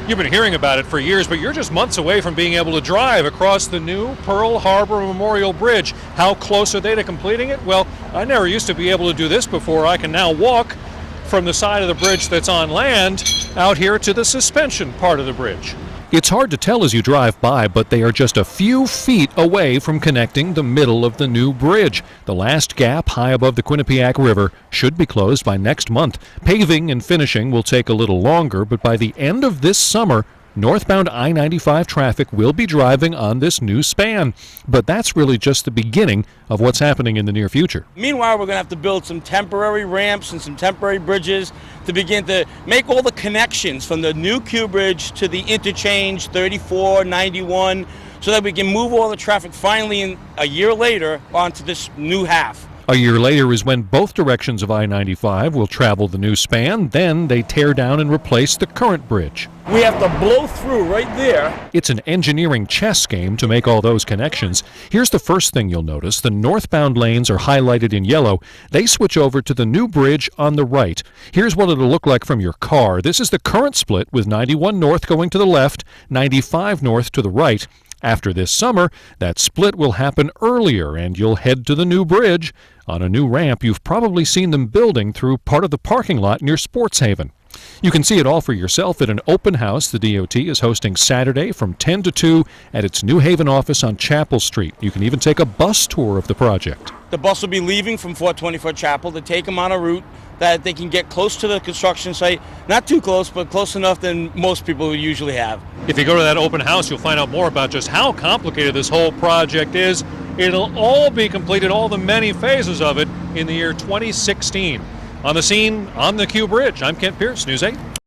You've been hearing about it for years, but you're just months away from being able to drive across the new Pearl Harbor Memorial Bridge. How close are they to completing it? Well, I never used to be able to do this before. I can now walk from the side of the bridge that's on land out here to the suspension part of the bridge. It's hard to tell as you drive by, but they are just a few feet away from connecting the middle of the new bridge. The last gap high above the Quinnipiac River should be closed by next month. Paving and finishing will take a little longer, but by the end of this summer, northbound I-95 traffic will be driving on this new span. But that's really just the beginning of what's happening in the near future. Meanwhile, we're going to have to build some temporary ramps and some temporary bridges to begin to make all the connections from the new Q Bridge to the interchange 34, 91, so that we can move all the traffic finally a year later onto this new half. A year later is when both directions of I-95 will travel the new span. Then they tear down and replace the current bridge. We have to blow through right there. It's an engineering chess game to make all those connections. Here's the first thing you'll notice. The northbound lanes are highlighted in yellow. They switch over to the new bridge on the right. Here's what it'll look like from your car. This is the current split, with 91 north going to the left, 95 north to the right. After this summer, that split will happen earlier, and you'll head to the new bridge on a new ramp you've probably seen them building through part of the parking lot near Sports Haven. You can see it all for yourself at an open house the DOT is hosting Saturday from 10 to 2 at its New Haven office on Chapel Street. You can even take a bus tour of the project. The bus will be leaving from 424 Chapel to take them on a route that they can get close to the construction site. Not too close, but close enough than most people usually have. If you go to that open house, you'll find out more about just how complicated this whole project is. It'll all be completed, all the many phases of it, in the year 2016. On the scene on the Q Bridge, I'm Kent Pierce, News 8.